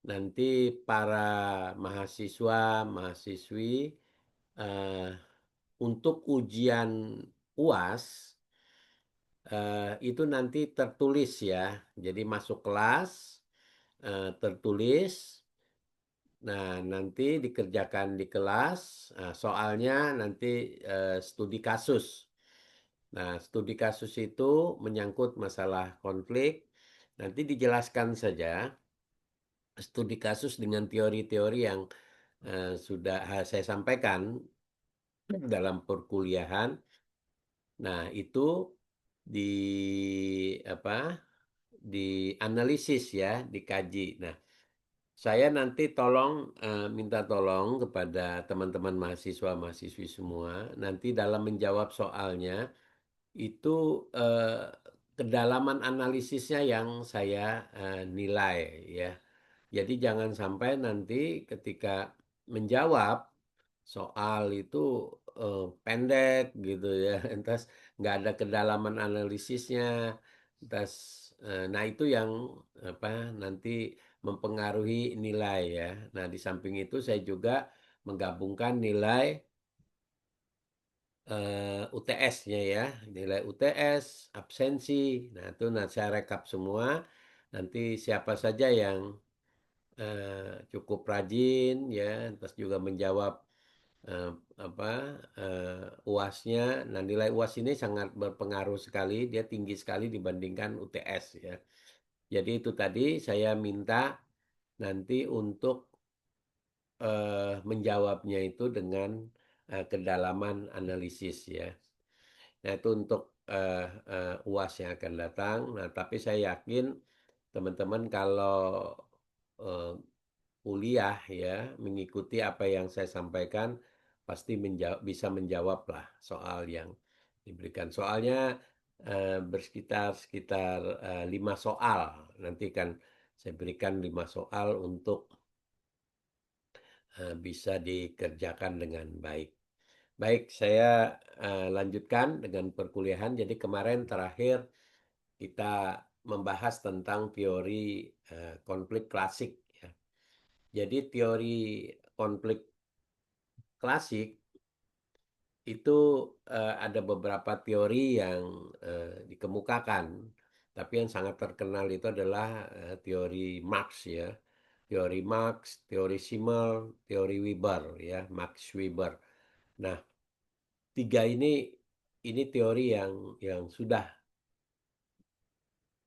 nanti para mahasiswa, mahasiswi eh, untuk ujian UAS itu nanti tertulis ya. Jadi masuk kelas tertulis. Nah, nanti dikerjakan di kelas. Nah, soalnya nanti studi kasus. Nah, studi kasus itu menyangkut masalah konflik. Nanti dijelaskan saja studi kasus dengan teori-teori yang sudah saya sampaikan dalam perkuliahan. Nah, itu di apa? Dianalisis ya, dikaji. Nah, saya nanti minta tolong kepada teman-teman mahasiswa-mahasiswi semua nanti dalam menjawab soalnya itu kedalaman analisisnya yang saya nilai ya. Jadi jangan sampai nanti ketika menjawab soal itu pendek gitu ya, entas nggak ada kedalaman analisisnya, entas nah itu yang apa nanti mempengaruhi nilai ya. Nah di samping itu saya juga menggabungkan nilai UTS-nya ya, nilai UTS, absensi. Nah itu saya rekap semua. Nanti siapa saja yang cukup rajin ya, terus juga menjawab eh, apa UAS-nya. Nah, nilai UAS ini sangat berpengaruh sekali, dia tinggi sekali dibandingkan UTS ya. Jadi itu tadi saya minta nanti untuk menjawabnya itu dengan kedalaman analisis ya. Nah, itu untuk UAS yang akan datang. Nah, tapi saya yakin teman-teman kalau eh, kuliah ya mengikuti apa yang saya sampaikan pasti bisa menjawab lah soal yang diberikan. Soalnya sekitar 5 soal. Nanti kan saya berikan 5 soal untuk bisa dikerjakan dengan baik. Baik, saya lanjutkan dengan perkuliahan. Jadi kemarin terakhir kita membahas tentang teori konflik klasik ya. Jadi teori konflik klasik itu ada beberapa teori yang dikemukakan, tapi yang sangat terkenal itu adalah teori Marx ya, teori Marx, teori Simmel, teori Weber ya, Max Weber. Nah, tiga ini teori yang sudah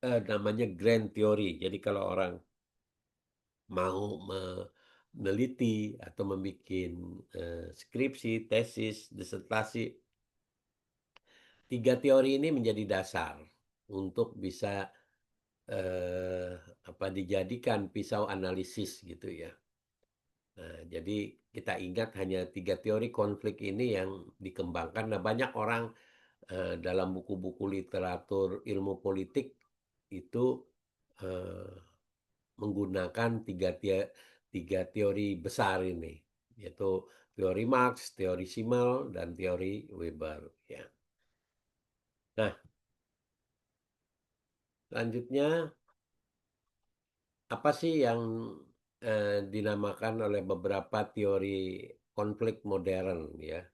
namanya grand theory. Jadi kalau orang mau meneliti atau membuat skripsi, tesis, disertasi, tiga teori ini menjadi dasar untuk bisa eh, dijadikan pisau analisis gitu ya. Nah, jadi kita ingat hanya tiga teori konflik ini yang dikembangkan. Nah, banyak orang dalam buku-buku literatur ilmu politik itu eh, menggunakan tiga teori besar ini, yaitu teori Marx, teori Simmel, dan teori Weber. Ya. Nah, selanjutnya apa sih yang dinamakan oleh beberapa teori konflik modern ya?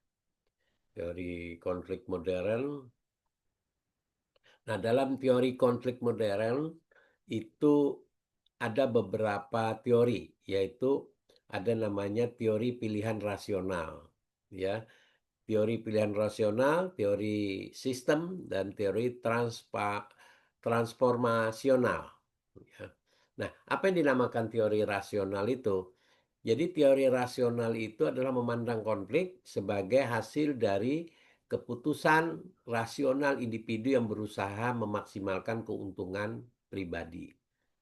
Teori konflik modern. Nah, dalam teori konflik modern itu ada beberapa teori, yaitu ada namanya teori pilihan rasional, ya. Teori pilihan rasional, teori sistem, dan teori transformasional. Ya. Nah, apa yang dinamakan teori rasional itu? Jadi teori rasional itu adalah memandang konflik sebagai hasil dari keputusan rasional individu yang berusaha memaksimalkan keuntungan pribadi.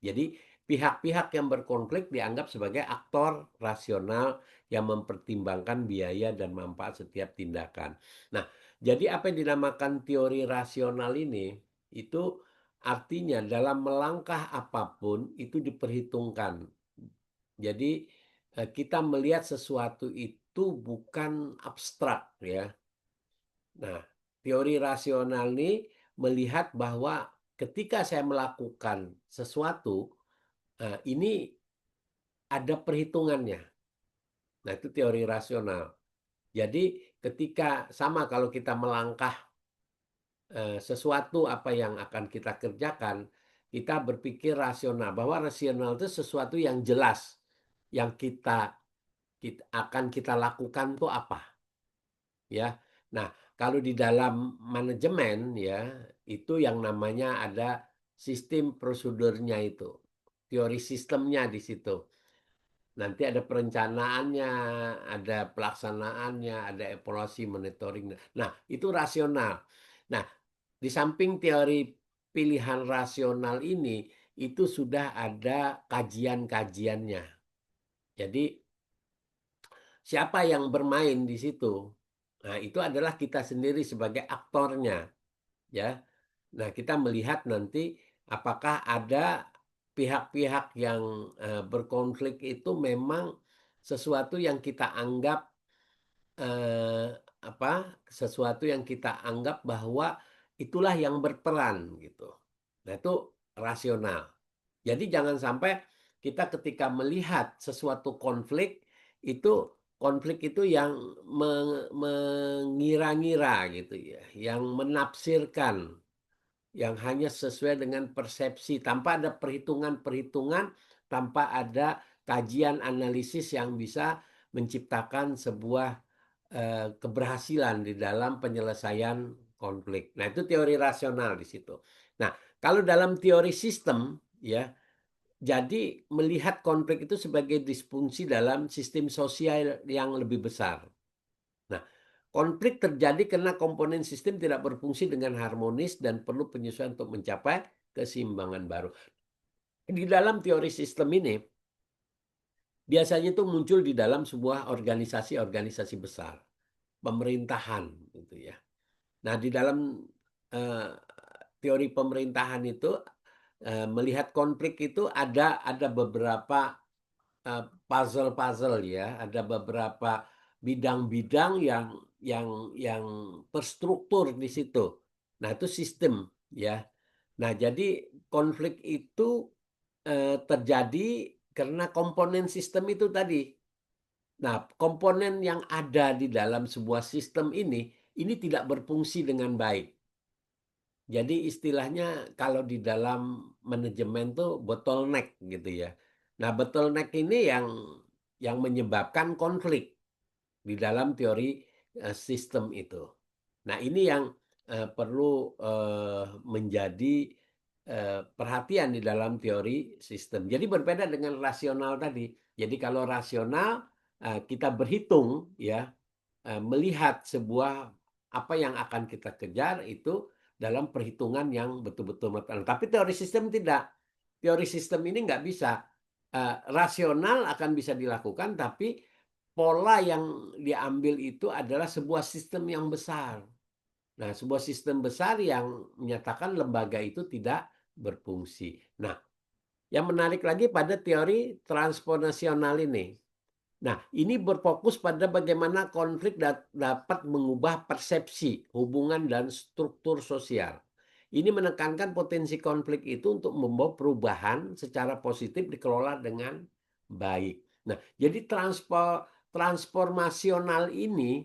Jadi pihak-pihak yang berkonflik dianggap sebagai aktor rasional yang mempertimbangkan biaya dan manfaat setiap tindakan. Nah, jadi apa yang dinamakan teori rasional ini itu artinya dalam melangkah apapun itu diperhitungkan. Jadi kita melihat sesuatu itu bukan abstrak ya. Nah, teori rasional ini melihat bahwa ketika saya melakukan sesuatu, ini ada perhitungannya. Nah, itu teori rasional. Jadi ketika sama kalau kita melangkah sesuatu apa yang akan kita kerjakan, kita berpikir rasional bahwa rasional itu sesuatu yang jelas yang akan kita lakukan itu apa, ya. Nah, kalau di dalam manajemen ya, itu yang namanya ada sistem prosedurnya itu. Teori sistemnya di situ. Nanti ada perencanaannya, ada pelaksanaannya, ada evaluasi monitoring. Nah, itu rasional. Nah, di samping teori pilihan rasional ini, itu sudah ada kajian-kajiannya. Jadi, siapa yang bermain di situ? Nah, itu adalah kita sendiri sebagai aktornya, ya. Nah, kita melihat nanti apakah ada pihak-pihak yang berkonflik itu memang sesuatu yang kita anggap eh, apa? Sesuatu yang kita anggap bahwa itulah yang berperan gitu. Nah, itu rasional. Jadi jangan sampai kita ketika melihat sesuatu konflik itu yang mengira-ngira gitu ya, yang menafsirkan, yang hanya sesuai dengan persepsi tanpa ada perhitungan-perhitungan, tanpa ada kajian analisis yang bisa menciptakan sebuah keberhasilan di dalam penyelesaian konflik. Nah, itu teori rasional di situ. Nah, kalau dalam teori sistem ya, jadi melihat konflik itu sebagai disfungsi dalam sistem sosial yang lebih besar. Nah, konflik terjadi karena komponen sistem tidak berfungsi dengan harmonis dan perlu penyesuaian untuk mencapai keseimbangan baru. Di dalam teori sistem ini, biasanya itu muncul di dalam sebuah organisasi-organisasi besar, pemerintahan, gitu ya. Nah, di dalam eh, teori pemerintahan itu melihat konflik itu ada beberapa puzzle-puzzle ya, ada beberapa bidang-bidang yang terstruktur di situ. Nah, itu sistem ya. Nah, jadi konflik itu terjadi karena komponen sistem itu tadi. Nah, komponen yang ada di dalam sebuah sistem ini tidak berfungsi dengan baik. Jadi istilahnya kalau di dalam manajemen tuh bottleneck gitu ya. Nah, bottleneck ini yang menyebabkan konflik di dalam teori sistem itu. Nah, ini yang perlu menjadi perhatian di dalam teori sistem. Jadi berbeda dengan rasional tadi. Jadi kalau rasional kita berhitung ya, melihat sebuah apa yang akan kita kejar itu dalam perhitungan yang betul-betul matang. Tapi teori sistem tidak. Teori sistem ini nggak bisa. Rasional akan bisa dilakukan, tapi pola yang diambil itu adalah sebuah sistem yang besar. Nah, sebuah sistem besar yang menyatakan lembaga itu tidak berfungsi. Nah, yang menarik lagi pada teori transformasional ini. Nah, ini berfokus pada bagaimana konflik dapat mengubah persepsi, hubungan, dan struktur sosial. Ini menekankan potensi konflik itu untuk membawa perubahan secara positif dikelola dengan baik. Nah, jadi transformasional ini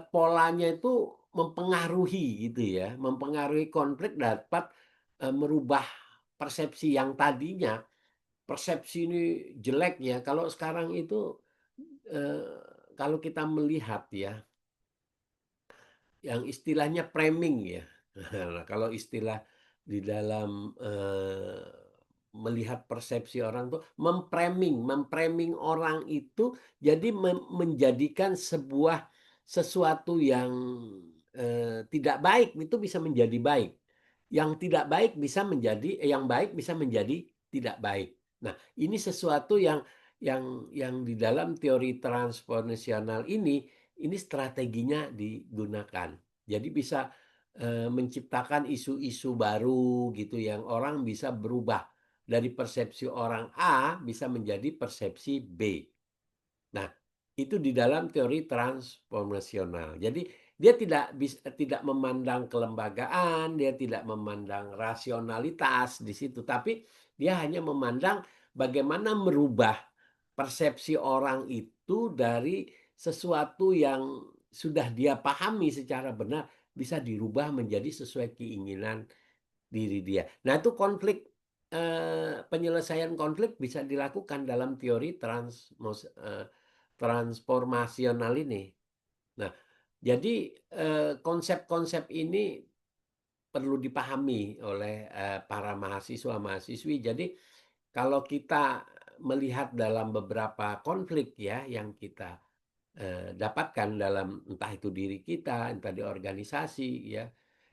polanya itu mempengaruhi gitu ya, mempengaruhi konflik dapat merubah persepsi yang tadinya persepsi ini jelek ya. Kalau sekarang itu eh, kalau kita melihat ya, yang istilahnya framing ya. Nah, kalau istilah di dalam melihat persepsi orang tuh memframing orang itu jadi menjadikan sesuatu yang tidak baik itu bisa menjadi baik. Yang tidak baik bisa menjadi yang baik bisa menjadi tidak baik. Nah, ini sesuatu yang di dalam teori transformasional ini strateginya digunakan. Jadi bisa menciptakan isu-isu baru gitu yang orang bisa berubah dari persepsi orang A bisa menjadi persepsi B. Nah, itu di dalam teori transformasional. Jadi dia tidak memandang kelembagaan, dia tidak memandang rasionalitas di situ, tapi dia hanya memandang bagaimana merubah persepsi orang itu dari sesuatu yang sudah dia pahami secara benar bisa dirubah menjadi sesuai keinginan diri dia. Nah, itu konflik penyelesaian konflik bisa dilakukan dalam teori transformasional ini. Nah, jadi konsep-konsep ini perlu dipahami oleh para mahasiswa-mahasiswi. Jadi kalau kita melihat dalam beberapa konflik ya yang kita dapatkan dalam entah itu diri kita, entah di organisasi ya.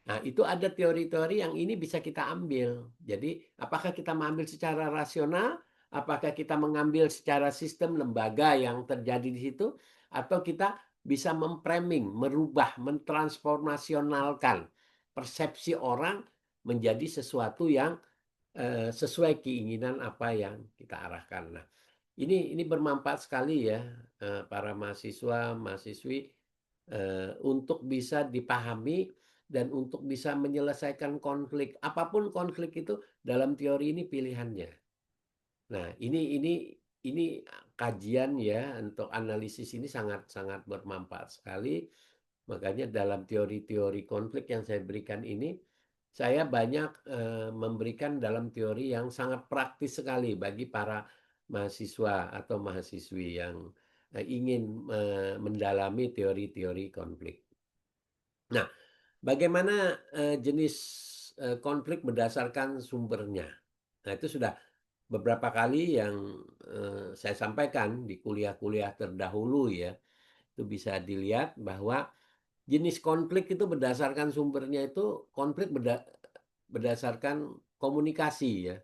Nah, itu ada teori-teori yang ini bisa kita ambil. Jadi, apakah kita mengambil secara rasional, apakah kita mengambil secara sistem lembaga yang terjadi di situ, atau kita bisa memframing, merubah, mentransformasionalkan persepsi orang menjadi sesuatu yang sesuai keinginan apa yang kita arahkan. Nah, ini bermanfaat sekali ya para mahasiswa, mahasiswi untuk bisa dipahami dan untuk bisa menyelesaikan konflik. Apapun konflik itu dalam teori ini pilihannya. Nah, ini kajian ya untuk analisis ini sangat sangat bermanfaat sekali. Makanya dalam teori-teori konflik yang saya berikan ini, saya banyak memberikan dalam teori yang sangat praktis sekali bagi para mahasiswa atau mahasiswi yang ingin mendalami teori-teori konflik. Nah, bagaimana jenis konflik berdasarkan sumbernya? Nah, itu sudah beberapa kali yang saya sampaikan di kuliah-kuliah terdahulu ya. Itu bisa dilihat bahwa jenis konflik itu berdasarkan sumbernya itu konflik berdasarkan komunikasi ya.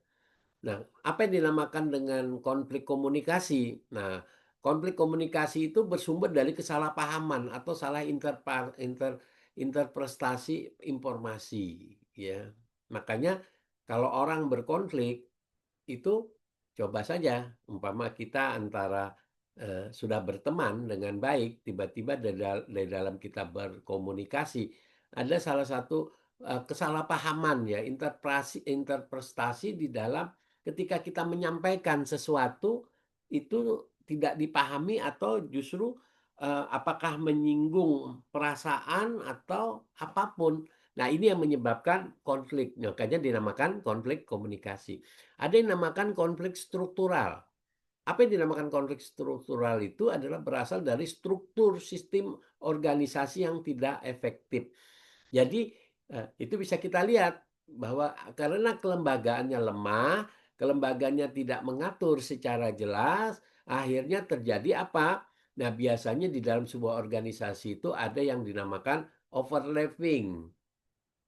Nah, apa yang dinamakan dengan konflik komunikasi? Nah, konflik komunikasi itu bersumber dari kesalahpahaman atau salah interpretasi informasi ya. Makanya kalau orang berkonflik itu coba saja umpama kita antara sudah berteman dengan baik, tiba-tiba dari dalam kita berkomunikasi ada salah satu kesalahpahaman ya, interpretasi di dalam ketika kita menyampaikan sesuatu itu tidak dipahami atau justru apakah menyinggung perasaan atau apapun. Nah, ini yang menyebabkan konflik. Makanya dinamakan konflik komunikasi. Ada yang dinamakan konflik struktural. Apa yang dinamakan konflik struktural itu adalah berasal dari struktur sistem organisasi yang tidak efektif. Jadi itu bisa kita lihat bahwa karena kelembagaannya lemah, kelembagaannya tidak mengatur secara jelas, akhirnya terjadi apa? Nah, biasanya di dalam sebuah organisasi itu ada yang dinamakan overlapping,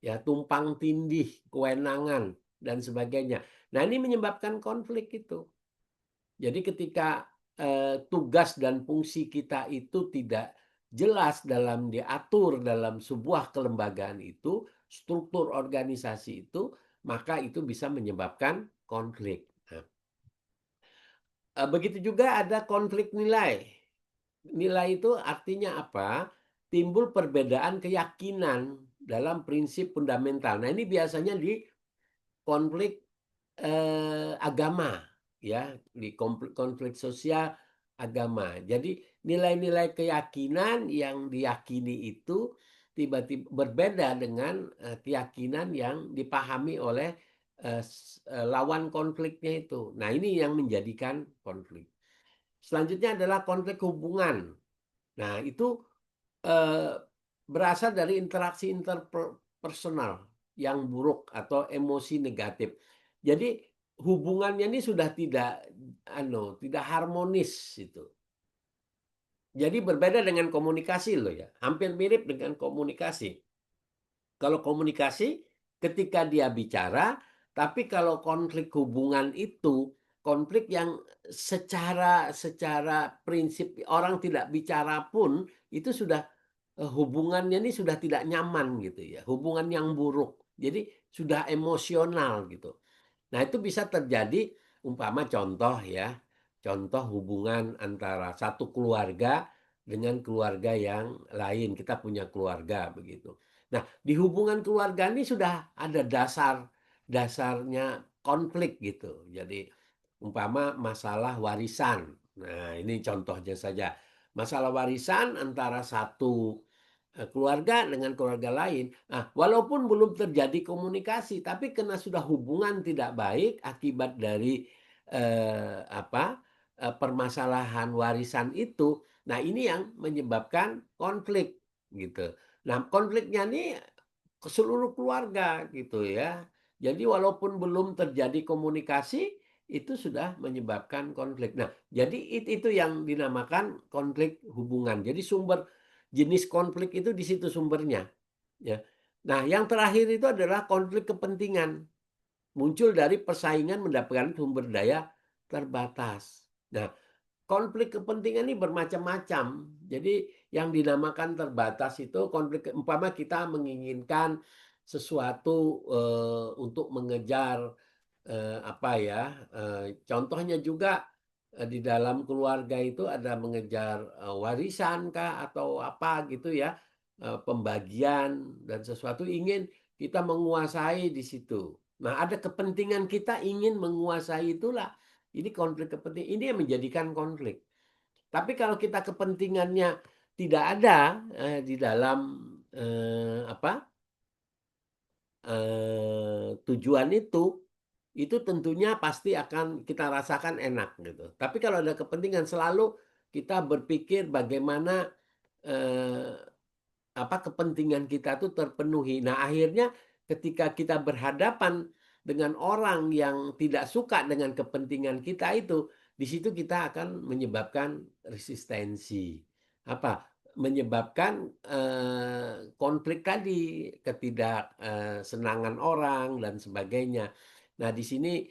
ya tumpang tindih, kewenangan dan sebagainya. Nah, ini menyebabkan konflik itu. Jadi ketika tugas dan fungsi kita itu tidak jelas dalam diatur dalam sebuah kelembagaan itu, struktur organisasi itu, maka itu bisa menyebabkan konflik. Nah, begitu juga ada konflik nilai. Nilai itu artinya apa? Timbul perbedaan keyakinan dalam prinsip fundamental. Nah, ini biasanya di konflik agama ya, di konflik sosial agama. Jadi nilai-nilai keyakinan yang diyakini itu tiba-tiba berbeda dengan keyakinan yang dipahami oleh lawan konfliknya itu. Nah, ini yang menjadikan konflik. Selanjutnya adalah konflik hubungan. Nah, itu eh, berasal dari interaksi interpersonal yang buruk atau emosi negatif. Jadi hubungannya ini sudah tidak harmonis itu. Jadi berbeda dengan komunikasi loh ya. Hampir mirip dengan komunikasi. Kalau komunikasi ketika dia bicara, tapi kalau konflik hubungan itu konflik yang secara prinsip orang tidak bicara pun itu sudah hubungannya ini sudah tidak nyaman gitu ya, hubungan yang buruk. Jadi sudah emosional gitu. Nah, itu bisa terjadi umpama contoh ya, contoh hubungan antara satu keluarga dengan keluarga yang lain. Kita punya keluarga begitu. Nah, di hubungan keluarga ini sudah ada dasarnya konflik gitu. Jadi Umpama masalah warisan. Nah, ini contohnya saja. Masalah warisan antara satu keluarga dengan keluarga lain. Nah, walaupun belum terjadi komunikasi, tapi karena sudah hubungan tidak baik akibat dari permasalahan warisan itu. Nah, ini yang menyebabkan konflik gitu. Nah, konfliknya ini ke seluruh keluarga gitu ya. Jadi walaupun belum terjadi komunikasi, itu sudah menyebabkan konflik. Nah, jadi itu yang dinamakan konflik hubungan. Jadi sumber jenis konflik itu di situ sumbernya, ya. Nah, yang terakhir itu adalah konflik kepentingan. Muncul dari persaingan mendapatkan sumber daya terbatas. Nah, konflik kepentingan ini bermacam-macam. Jadi yang dinamakan terbatas itu konflik, umpama kita menginginkan sesuatu untuk mengejar apa ya, contohnya juga di dalam keluarga itu ada mengejar warisan kah atau apa gitu ya, pembagian dan sesuatu ingin kita menguasai di situ. Nah, ada kepentingan kita ingin menguasai itulah. Ini konflik kepentingan, ini yang menjadikan konflik. Tapi kalau kita kepentingannya tidak ada di dalam apa tujuan itu tentunya pasti akan kita rasakan enak gitu. Tapi kalau ada kepentingan selalu kita berpikir bagaimana eh, kepentingan kita tuh terpenuhi. Nah, akhirnya ketika kita berhadapan dengan orang yang tidak suka dengan kepentingan kita itu, di situ kita akan menyebabkan resistensi. Menyebabkan konflik tadi, ketidaksenangan orang dan sebagainya. Nah, di sini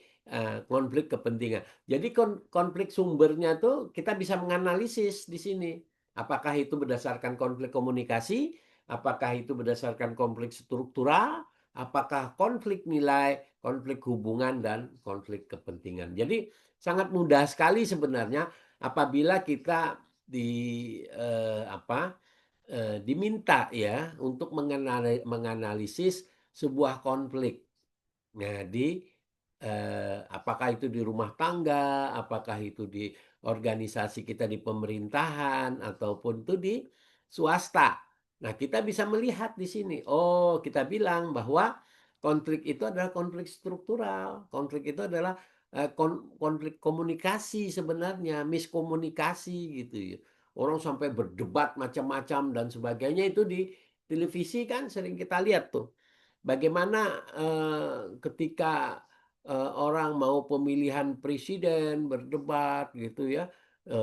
konflik kepentingan. Jadi konflik sumbernya tuh kita bisa menganalisis di sini. Apakah itu berdasarkan konflik komunikasi? Apakah itu berdasarkan konflik struktural? Apakah konflik nilai, konflik hubungan, dan konflik kepentingan? Jadi sangat mudah sekali sebenarnya apabila kita diminta ya untuk menganalisis sebuah konflik. Nah, apakah itu di rumah tangga, apakah itu di organisasi kita di pemerintahan, ataupun itu di swasta. Nah, kita bisa melihat di sini. Oh, kita bilang bahwa konflik itu adalah konflik struktural. Konflik itu adalah konflik komunikasi sebenarnya, miskomunikasi gitu ya. Orang sampai berdebat macam-macam dan sebagainya itu di televisi kan sering kita lihat tuh. Bagaimana ketika orang mau pemilihan presiden berdebat gitu ya,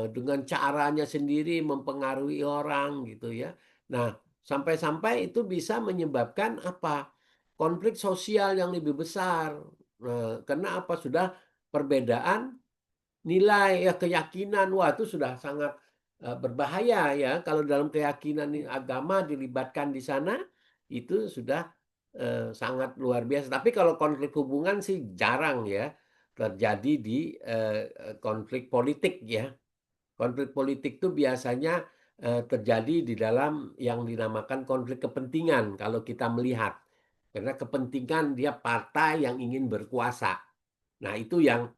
dengan caranya sendiri mempengaruhi orang gitu ya. Nah, sampai-sampai itu bisa menyebabkan apa? Konflik sosial yang lebih besar. Karena apa? Sudah perbedaan nilai ya keyakinan. Wah, itu sudah sangat berbahaya ya. Kalau dalam keyakinan agama dilibatkan di sana, itu sudah sangat luar biasa. Tapi kalau konflik hubungan sih jarang ya terjadi di konflik politik ya. Konflik politik itu biasanya terjadi di dalam yang dinamakan konflik kepentingan kalau kita melihat. Karena kepentingan dia partai yang ingin berkuasa. Nah, itu yang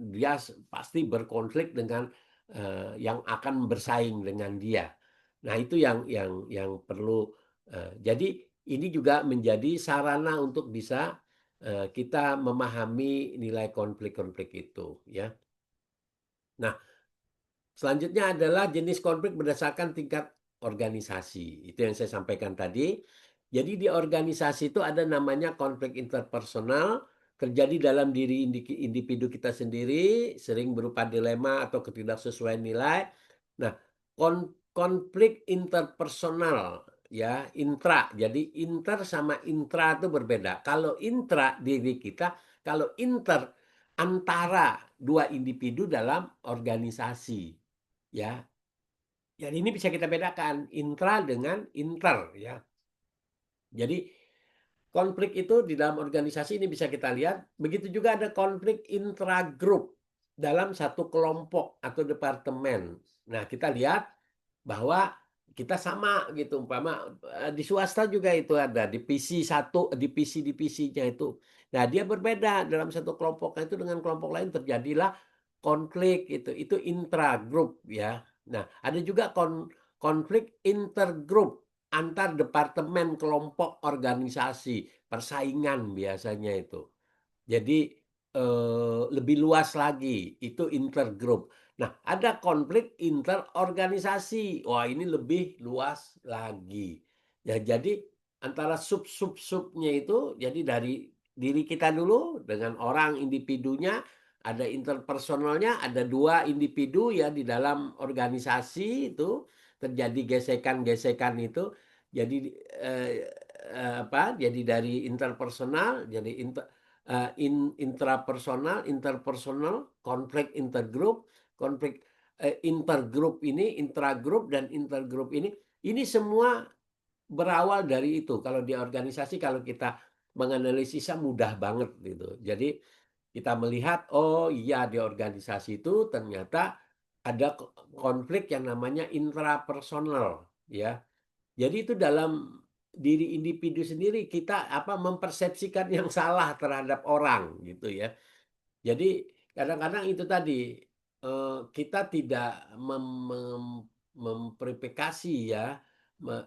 dia pasti berkonflik dengan yang akan bersaing dengan dia. Nah, itu yang perlu. Jadi ini juga menjadi sarana untuk bisa kita memahami nilai konflik-konflik itu, ya. Nah, selanjutnya adalah jenis konflik berdasarkan tingkat organisasi. Itu yang saya sampaikan tadi. Jadi di organisasi itu ada namanya konflik interpersonal, terjadi dalam diri individu kita sendiri, sering berupa dilema atau ketidaksesuaian nilai. Nah, konflik interpersonal ya, intra. Jadi inter sama intra itu berbeda. Kalau intra diri kita, kalau inter antara dua individu dalam organisasi. Ya, jadi ini bisa kita bedakan intra dengan inter ya. Jadi konflik itu di dalam organisasi ini bisa kita lihat. Begitu juga ada konflik intragrup dalam satu kelompok atau departemen. Nah, kita lihat bahwa kita sama gitu. Umpama di swasta juga itu ada divisi satu, divisi-divisinya itu. Nah, dia berbeda dalam satu kelompoknya itu dengan kelompok lain terjadilah konflik itu. Itu intragroup ya. Nah, ada juga konflik intergroup antar departemen, kelompok, organisasi, persaingan biasanya itu. Jadi lebih luas lagi, itu intergroup. Nah, ada konflik interorganisasi. Wah, ini lebih luas lagi. Ya, jadi antara sub-sub-subnya itu, jadi dari diri kita dulu dengan orang individunya, ada interpersonalnya, ada dua individu ya di dalam organisasi itu terjadi gesekan-gesekan itu. Jadi eh, apa? Jadi dari interpersonal, jadi intrapersonal, interpersonal, konflik intergroup, konflik intergroup ini, intragroup dan intergroup ini semua berawal dari itu. Kalau di organisasi, kalau kita menganalisisnya mudah banget gitu. Jadi kita melihat, oh iya di organisasi itu ternyata ada konflik yang namanya intrapersonal, ya. Jadi itu dalam diri individu sendiri kita apa mempersepsikan yang salah terhadap orang gitu ya. Jadi kadang-kadang itu tadi kita tidak memverifikasi ya,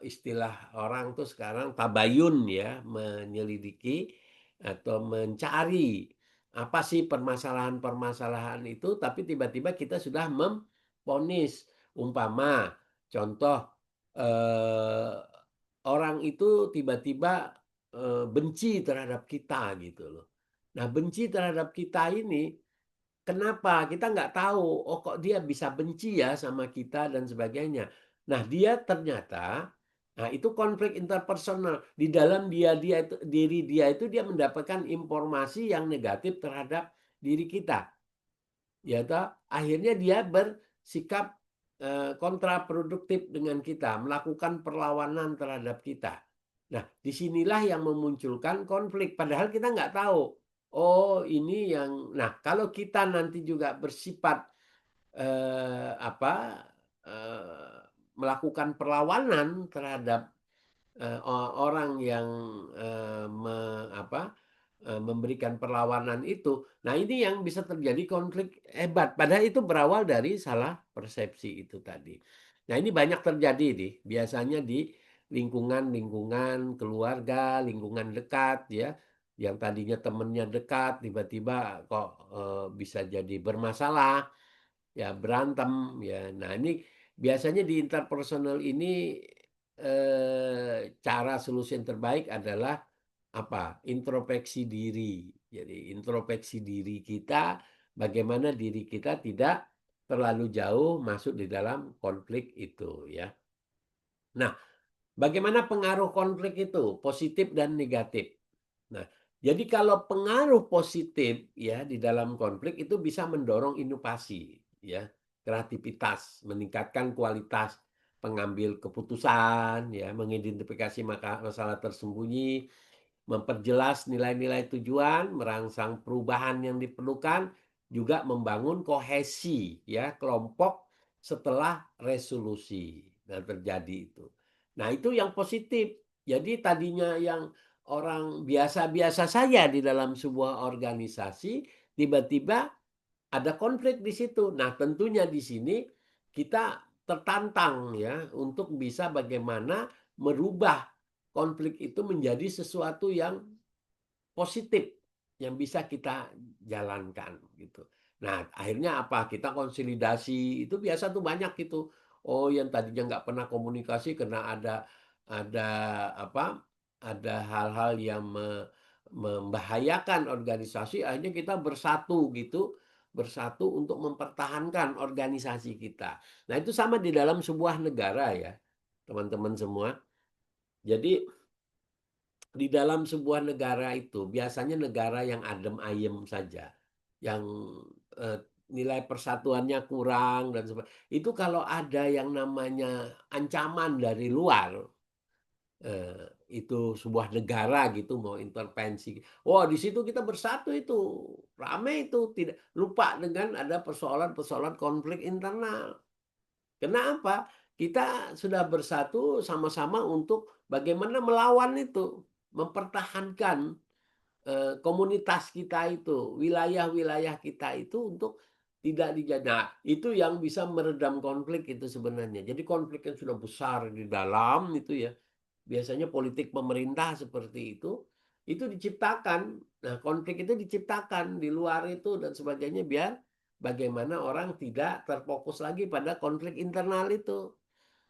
istilah orang tuh sekarang tabayun ya, menyelidiki atau mencari apa sih permasalahan-permasalahan itu, tapi tiba-tiba kita sudah memvonis. Umpama contoh eh, orang itu tiba-tiba benci terhadap kita gitu loh. Nah, benci terhadap kita ini, kenapa? Kita nggak tahu, oh kok dia bisa benci ya sama kita dan sebagainya. Nah, dia ternyata, nah itu konflik interpersonal. Di dalam dia itu, diri dia itu dia mendapatkan informasi yang negatif terhadap diri kita. Ya toh, akhirnya dia bersikap kontraproduktif dengan kita, melakukan perlawanan terhadap kita. Nah, disinilah yang memunculkan konflik. Padahal kita nggak tahu. Oh, ini yang. Nah, kalau kita nanti juga bersifat apa eh, melakukan perlawanan terhadap orang yang memberikan perlawanan itu. Nah, ini yang bisa terjadi konflik hebat. Padahal itu berawal dari salah persepsi itu tadi. Nah, ini banyak terjadi nih. Biasanya di lingkungan-lingkungan keluarga, lingkungan dekat ya. Yang tadinya temennya dekat, tiba-tiba kok bisa jadi bermasalah, ya berantem ya. Nah, ini biasanya di interpersonal ini cara solusi yang terbaik adalah apa? Introspeksi diri. Jadi introspeksi diri kita, bagaimana diri kita tidak terlalu jauh masuk di dalam konflik itu ya. Nah, bagaimana pengaruh konflik itu? Positif dan negatif. Nah, jadi kalau pengaruh positif ya di dalam konflik itu bisa mendorong inovasi ya, kreativitas, meningkatkan kualitas pengambil keputusan ya, mengidentifikasi masalah tersembunyi, memperjelas nilai-nilai tujuan, merangsang perubahan yang diperlukan, juga membangun kohesi ya kelompok setelah resolusi yang terjadi itu. Nah, itu yang positif. Jadi tadinya yang orang biasa-biasa saja di dalam sebuah organisasi, tiba-tiba ada konflik di situ. Nah, tentunya di sini kita tertantang ya untuk bisa bagaimana merubah konflik itu menjadi sesuatu yang positif yang bisa kita jalankan gitu. Nah, akhirnya apa? Kita konsolidasi itu biasa tuh banyak gitu. Oh, yang tadinya nggak pernah komunikasi karena ada apa? Ada hal-hal yang membahayakan organisasi, akhirnya kita bersatu gitu, bersatu untuk mempertahankan organisasi kita. Nah, itu sama di dalam sebuah negara ya, teman-teman semua. Jadi di dalam sebuah negara itu biasanya negara yang adem ayem saja, yang eh, nilai persatuannya kurang dan sebagainya. Itu kalau ada yang namanya ancaman dari luar, itu sebuah negara gitu mau intervensi. Wah, di situ kita bersatu itu, ramai itu, tidak lupa dengan ada persoalan-persoalan konflik internal. Kenapa? Kita sudah bersatu sama-sama untuk bagaimana melawan itu, mempertahankan komunitas kita itu, wilayah-wilayah kita itu untuk tidak dijajah. Nah, itu yang bisa meredam konflik itu sebenarnya. Jadi konflik yang sudah besar di dalam itu ya, biasanya politik pemerintah seperti itu diciptakan. Nah, konflik itu diciptakan di luar itu dan sebagainya biar bagaimana orang tidak terfokus lagi pada konflik internal itu.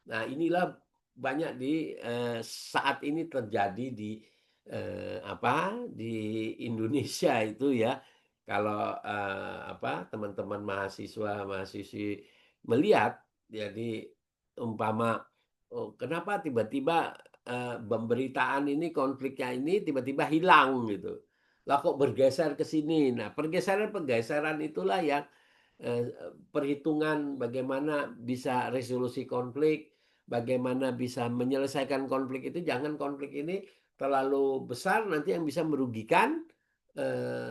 Nah, inilah banyak saat ini terjadi di Indonesia itu ya. Kalau teman-teman mahasiswa mahasiswi melihat, jadi umpama, oh, kenapa tiba-tiba pemberitaan ini konfliknya ini tiba-tiba hilang gitu. Lah kok bergeser ke sini. Nah, pergeseran-pergeseran itulah yang eh, perhitungan bagaimana bisa resolusi konflik, bagaimana bisa menyelesaikan konflik itu, jangan konflik ini terlalu besar nanti yang bisa merugikan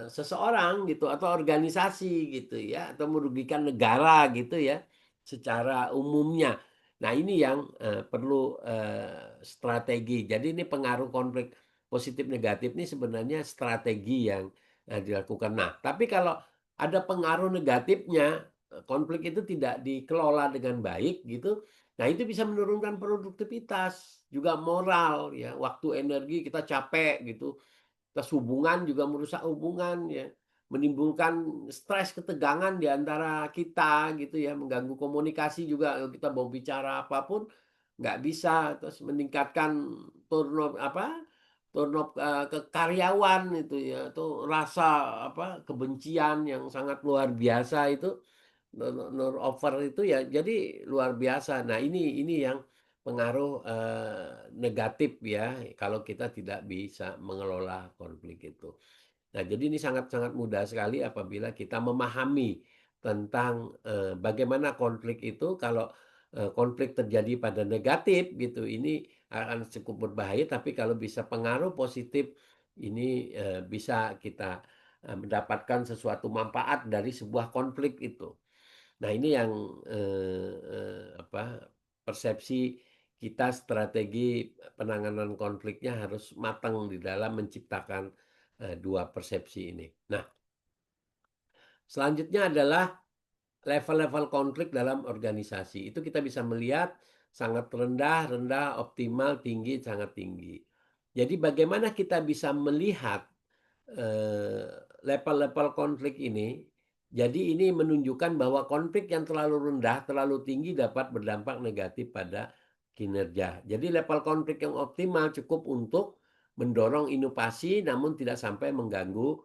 seseorang gitu atau organisasi gitu ya atau merugikan negara gitu ya secara umumnya. Nah, ini yang perlu strategi. Jadi ini pengaruh konflik positif negatif ini sebenarnya strategi yang dilakukan. Nah, tapi kalau ada pengaruh negatifnya, konflik itu tidak dikelola dengan baik gitu. Nah, itu bisa menurunkan produktivitas, juga moral ya, waktu energi kita capek gitu. Terus hubungan juga merusak hubungan ya, menimbulkan stres ketegangan di antara kita gitu ya, mengganggu komunikasi juga kita mau bicara apapun nggak bisa, terus meningkatkan turnover ke karyawan itu ya, tuh rasa kebencian yang sangat luar biasa itu, over itu ya, jadi luar biasa. Nah, ini yang pengaruh negatif ya kalau kita tidak bisa mengelola konflik itu. Nah, jadi ini sangat-sangat mudah sekali apabila kita memahami tentang bagaimana konflik itu. Kalau konflik terjadi pada negatif gitu, ini akan cukup berbahaya. Tapi kalau bisa pengaruh positif, ini bisa kita mendapatkan sesuatu manfaat dari sebuah konflik itu. Nah, ini yang persepsi kita, strategi penanganan konfliknya harus matang di dalam menciptakan dua persepsi ini. Nah, selanjutnya adalah level-level konflik dalam organisasi. Itu kita bisa melihat sangat rendah, rendah, optimal, tinggi, sangat tinggi. Jadi bagaimana kita bisa melihat eh, level-level konflik ini? Jadi ini menunjukkan bahwa konflik yang terlalu rendah, terlalu tinggi dapat berdampak negatif pada kinerja. Jadi level konflik yang optimal cukup untuk mendorong inovasi, namun tidak sampai mengganggu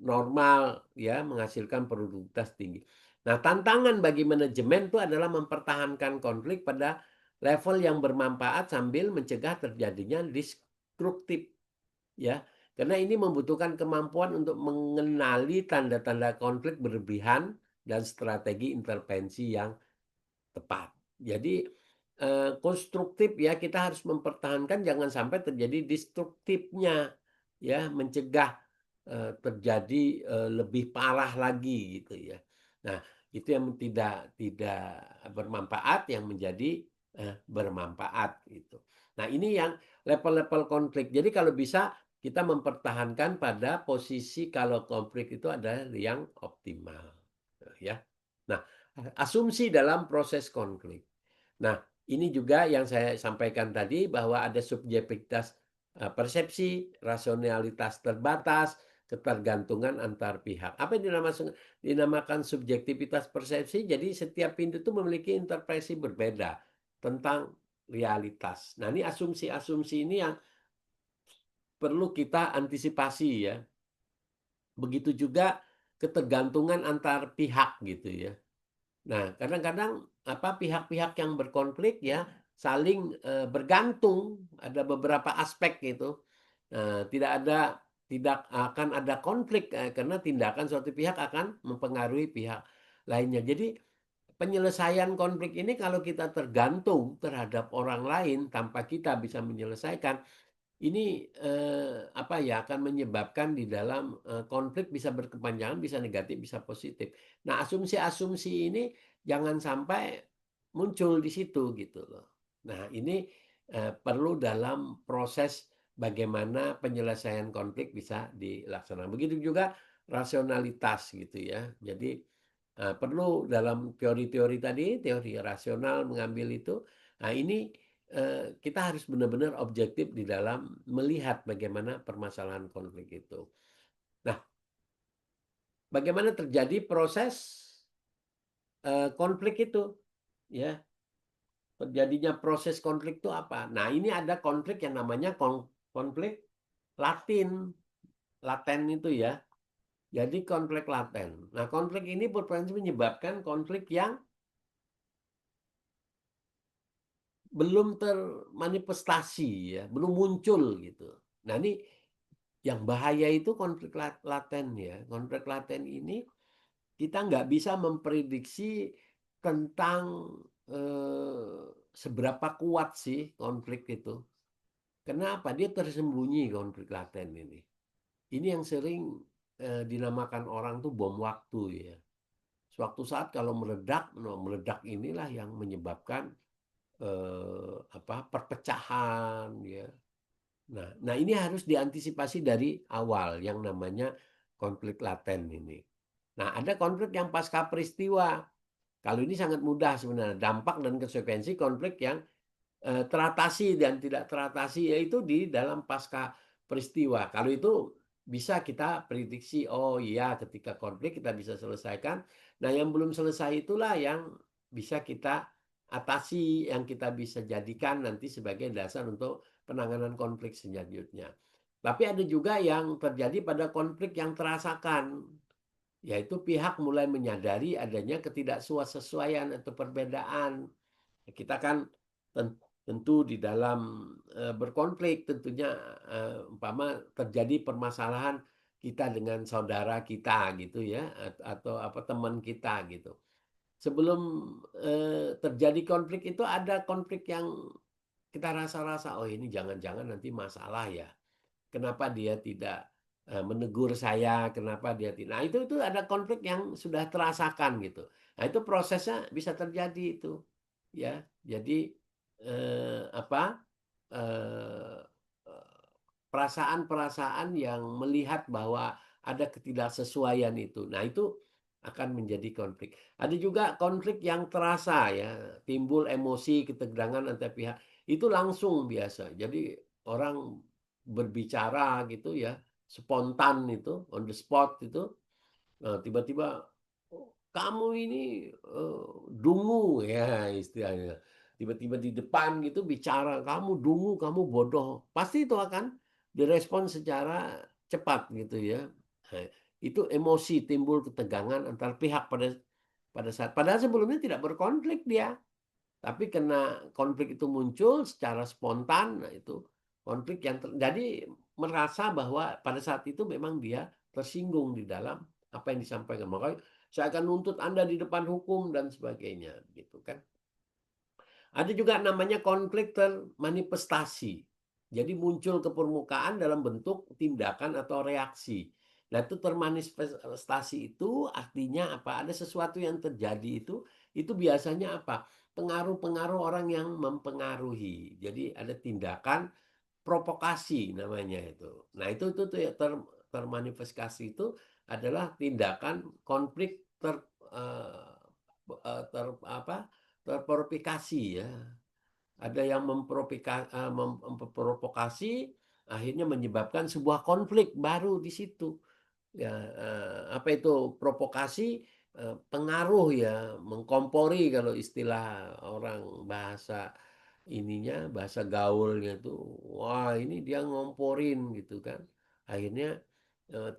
normal ya, menghasilkan produktivitas tinggi. Nah, tantangan bagi manajemen itu adalah mempertahankan konflik pada level yang bermanfaat sambil mencegah terjadinya destruktif ya. Karena ini membutuhkan kemampuan untuk mengenali tanda-tanda konflik berlebihan dan strategi intervensi yang tepat. Jadi konstruktif ya, kita harus mempertahankan jangan sampai terjadi destruktifnya ya, mencegah terjadi lebih parah lagi gitu ya. Nah, itu yang tidak tidak bermanfaat yang menjadi bermanfaat gitu. Nah, ini yang level-level konflik. Jadi kalau bisa kita mempertahankan pada posisi kalau konflik itu ada yang optimal ya. Nah, asumsi dalam proses konflik. Nah, ini juga yang saya sampaikan tadi bahwa ada subjektivitas persepsi, rasionalitas terbatas, ketergantungan antar pihak. Apa yang dinamakan subjektivitas persepsi? Jadi setiap pintu itu memiliki interpretasi berbeda tentang realitas. Nah, ini asumsi-asumsi ini yang perlu kita antisipasi ya. Begitu juga ketergantungan antar pihak gitu ya. Nah, kadang-kadang pihak-pihak yang berkonflik ya saling bergantung, ada beberapa aspek gitu. Tidak akan ada konflik karena tindakan suatu pihak akan mempengaruhi pihak lainnya. Jadi penyelesaian konflik ini kalau kita tergantung terhadap orang lain tanpa kita bisa menyelesaikan, ini akan menyebabkan di dalam konflik bisa berkepanjangan, bisa negatif, bisa positif. Nah, asumsi-asumsi ini jangan sampai muncul di situ gitu loh. Nah, ini perlu dalam proses bagaimana penyelesaian konflik bisa dilaksanakan. Begitu juga rasionalitas gitu ya. Jadi perlu dalam teori-teori tadi, teori rasional mengambil itu. Nah ini kita harus benar-benar objektif di dalam melihat bagaimana permasalahan konflik itu. Nah, bagaimana terjadi proses konflik itu, ya? Terjadinya proses konflik itu apa? Nah, ini ada konflik yang namanya konflik latin, laten itu ya. Jadi konflik laten. Nah, konflik ini berpotensi menyebabkan konflik yang belum termanifestasi ya, belum muncul gitu. Nah, ini yang bahaya itu konflik laten ya. Konflik laten ini kita nggak bisa memprediksi tentang seberapa kuat sih konflik itu. Kenapa? Dia tersembunyi konflik laten ini. Ini yang sering dinamakan orang tuh bom waktu ya. Suatu saat kalau meledak, no, meledak inilah yang menyebabkan perpecahan ya. Nah ini harus diantisipasi dari awal yang namanya konflik laten ini. Nah ada konflik yang pasca peristiwa. Kalau ini sangat mudah sebenarnya dampak dan konsekuensi konflik yang teratasi dan tidak teratasi yaitu di dalam pasca peristiwa. Kalau itu bisa kita prediksi, oh iya ketika konflik kita bisa selesaikan. Nah yang belum selesai itulah yang bisa kita atasi, yang kita bisa jadikan nanti sebagai dasar untuk penanganan konflik selanjutnya. Tapi ada juga yang terjadi pada konflik yang terasakan, yaitu pihak mulai menyadari adanya ketidaksesuaian atau perbedaan. Kita kan tentu di dalam berkonflik tentunya umpama terjadi permasalahan kita dengan saudara kita gitu ya atau apa teman kita gitu. Sebelum terjadi konflik itu ada konflik yang kita rasa-rasa oh ini jangan-jangan nanti masalah ya. Kenapa dia tidak menegur saya, kenapa dia tidak. Nah, itu ada konflik yang sudah terasakan gitu. Nah, itu prosesnya bisa terjadi itu. Ya. Jadi apa? eh, perasaan-perasaan yang melihat bahwa ada ketidaksesuaian itu. Nah, itu akan menjadi konflik. Ada juga konflik yang terasa ya, timbul emosi, ketegangan antar pihak. Itu langsung biasa. Jadi orang berbicara gitu ya, spontan itu, on the spot itu, tiba-tiba "Oh, kamu ini dungu ya istilahnya. Tiba-tiba di depan gitu bicara, kamu dungu, kamu bodoh. Pasti itu akan direspon secara cepat gitu ya. Nah, itu emosi timbul ketegangan antar pihak pada pada saat padahal sebelumnya tidak berkonflik dia. Tapi karena konflik itu muncul secara spontan, nah itu konflik yang jadi merasa bahwa pada saat itu memang dia tersinggung di dalam apa yang disampaikan. Makanya saya akan nuntut Anda di depan hukum dan sebagainya, gitu kan. Ada juga namanya konflik termanifestasi. Jadi muncul ke permukaan dalam bentuk tindakan atau reaksi. Nah, itu termanifestasi itu artinya apa? Ada sesuatu yang terjadi itu biasanya apa? Pengaruh-pengaruh orang yang mempengaruhi. Jadi ada tindakan provokasi namanya itu. Nah, itu tuh ya termanifestasi itu adalah tindakan konflik eh, apa? Terprovokasi ya. Ada yang memprovokasi akhirnya menyebabkan sebuah konflik baru di situ. Ya, apa itu provokasi pengaruh ya, mengkompori kalau istilah orang bahasa ininya, bahasa gaulnya tuh, wah ini dia ngomporin gitu kan. Akhirnya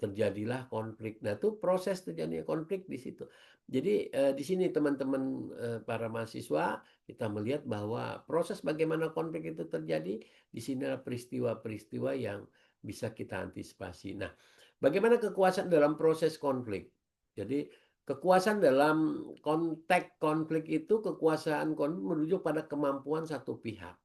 terjadilah konflik. Nah, itu proses terjadinya konflik di situ. Jadi di sini teman-teman para mahasiswa kita melihat bahwa proses bagaimana konflik itu terjadi, di sinilah peristiwa-peristiwa yang bisa kita antisipasi. Nah, bagaimana kekuasaan dalam proses konflik? Jadi kekuasaan dalam konteks konflik itu kekuasaan konflik merujuk pada kemampuan satu pihak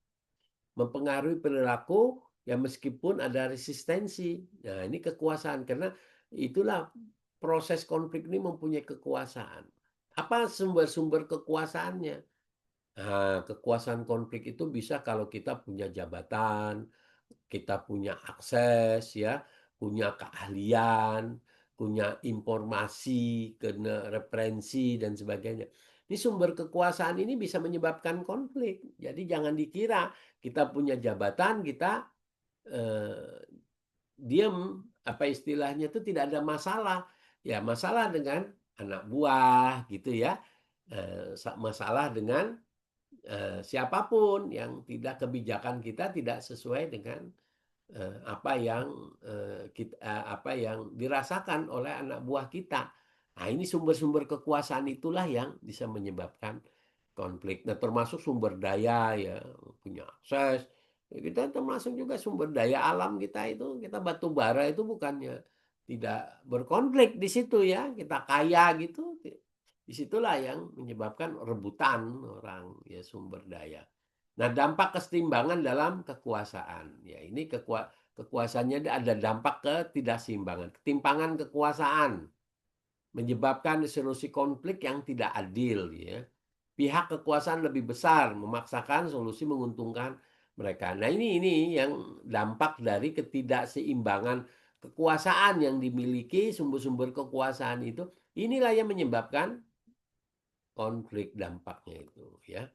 mempengaruhi perilaku ya meskipun ada resistensi. Nah, ini kekuasaan karena itulah proses konflik ini mempunyai kekuasaan. Apa sumber-sumber kekuasaannya? Nah, kekuasaan konflik itu bisa kalau kita punya jabatan, kita punya akses ya, punya keahlian, punya informasi, referensi dan sebagainya. Ini sumber kekuasaan ini bisa menyebabkan konflik. Jadi jangan dikira kita punya jabatan, kita eh, diem, apa istilahnya itu tidak ada masalah. Ya masalah dengan anak buah gitu ya. Masalah dengan siapapun yang tidak kebijakan kita tidak sesuai dengan apa yang dirasakan oleh anak buah kita. Nah, ini sumber-sumber kekuasaan itulah yang bisa menyebabkan konflik. Nah, termasuk sumber daya ya, punya akses. Ya, kita termasuk juga sumber daya alam kita itu, kita batu bara itu bukannya tidak berkonflik di situ ya, kita kaya gitu. Disitulah yang menyebabkan rebutan orang ya sumber daya. Nah, dampak kesetimbangan dalam kekuasaan. Ya, ini kekuasaannya ada dampak ketidakseimbangan, ketimpangan kekuasaan menyebabkan solusi konflik yang tidak adil ya. Pihak kekuasaan lebih besar memaksakan solusi menguntungkan mereka. Nah, ini yang dampak dari ketidakseimbangan kekuasaan yang dimiliki sumber-sumber kekuasaan itu. Inilah yang menyebabkan konflik dampaknya itu ya.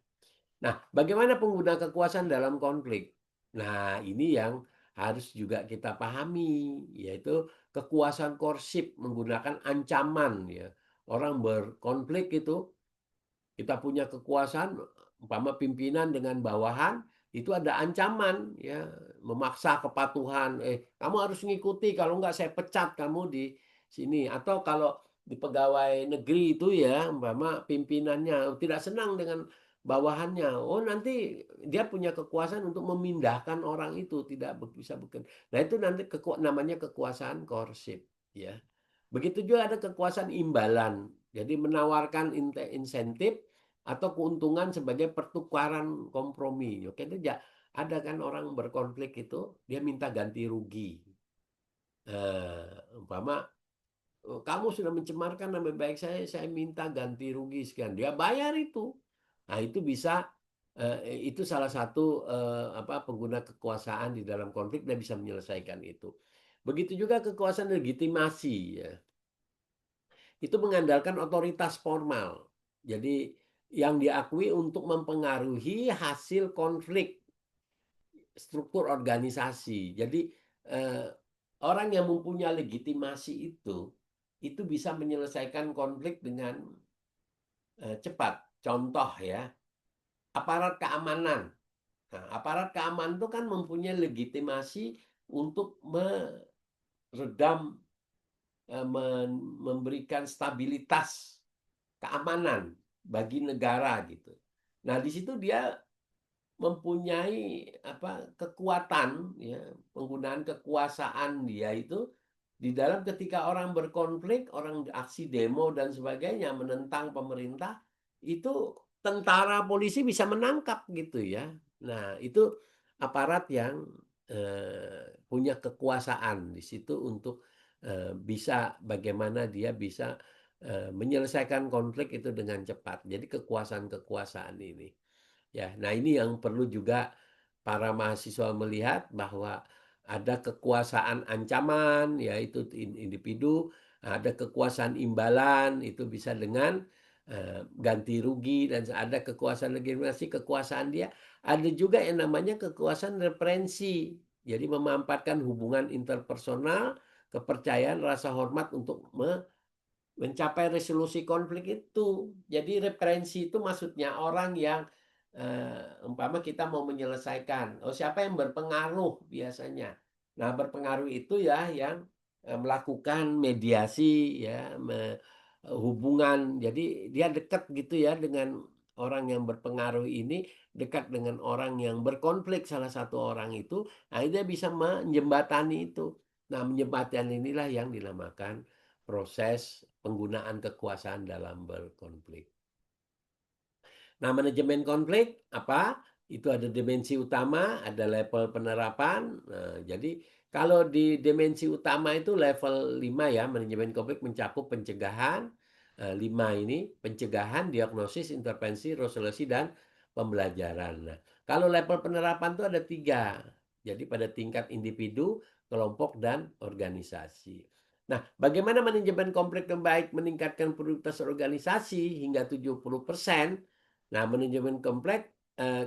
Nah, bagaimana pengguna kekuasaan dalam konflik? Nah, ini yang harus juga kita pahami, yaitu kekuasaan korsif menggunakan ancaman ya. Orang berkonflik itu kita punya kekuasaan, umpama pimpinan dengan bawahan, itu ada ancaman ya, memaksa kepatuhan. Kamu harus ngikuti, kalau enggak saya pecat kamu di sini. Atau kalau di pegawai negeri itu ya, umpama pimpinannya tidak senang dengan bawahannya. Oh, nanti dia punya kekuasaan untuk memindahkan orang itu, tidak bisa bekerja. Nah, itu nanti namanya kekuasaan korsif ya. Begitu juga ada kekuasaan imbalan. Jadi menawarkan insentif atau keuntungan sebagai pertukaran kompromi. Oke, itu ada kan orang berkonflik itu dia minta ganti rugi. Umpama kamu sudah mencemarkan nama baik saya minta ganti rugi sekian. Dia bayar itu. Nah, itu bisa itu salah satu pengguna kekuasaan di dalam konflik dia bisa menyelesaikan itu. Begitu juga kekuasaan legitimasi ya. Itu mengandalkan otoritas formal. Jadi yang diakui untuk mempengaruhi hasil konflik struktur organisasi. Jadi eh, orang yang mempunyai legitimasi itu bisa menyelesaikan konflik dengan cepat. Contoh ya, aparat keamanan. Nah, aparat keamanan itu kan mempunyai legitimasi untuk meredam, memberikan stabilitas keamanan bagi negara gitu. Nah, di situ dia mempunyai kekuatan ya, penggunaan kekuasaan dia itu di dalam ketika orang berkonflik, orang aksi demo dan sebagainya menentang pemerintah, itu tentara polisi bisa menangkap gitu ya. Nah, itu aparat yang punya kekuasaan di situ untuk bisa bagaimana dia bisa menyelesaikan konflik itu dengan cepat. Jadi kekuasaan-kekuasaan ini. Ya, nah ini yang perlu juga para mahasiswa melihat bahwa ada kekuasaan ancaman, yaitu individu, ada kekuasaan imbalan, itu bisa dengan ganti rugi, dan ada kekuasaan legitimasi, kekuasaan dia. Ada juga yang namanya kekuasaan referensi, jadi memanfaatkan hubungan interpersonal, kepercayaan, rasa hormat untuk mencapai resolusi konflik itu. Jadi referensi itu maksudnya orang yang umpama kita mau menyelesaikan. Oh, siapa yang berpengaruh biasanya? Nah, berpengaruh itu ya yang melakukan mediasi ya, hubungan. Jadi dia dekat gitu ya dengan orang yang berpengaruh ini, dekat dengan orang yang berkonflik salah satu orang itu, nah dia bisa menjembatani itu. Nah, menjembatani inilah yang dinamakan proses penggunaan kekuasaan dalam berkonflik. Nah, manajemen konflik apa? Itu ada dimensi utama, ada level penerapan. Nah, jadi kalau di dimensi utama itu level 5 ya, manajemen konflik mencakup pencegahan. 5 ini pencegahan, diagnosis, intervensi, resolusi, dan pembelajaran. Nah, kalau level penerapan itu ada 3. Jadi pada tingkat individu, kelompok, dan organisasi. Nah, bagaimana manajemen konflik yang baik meningkatkan produktivitas organisasi hingga 70%? Nah, manajemen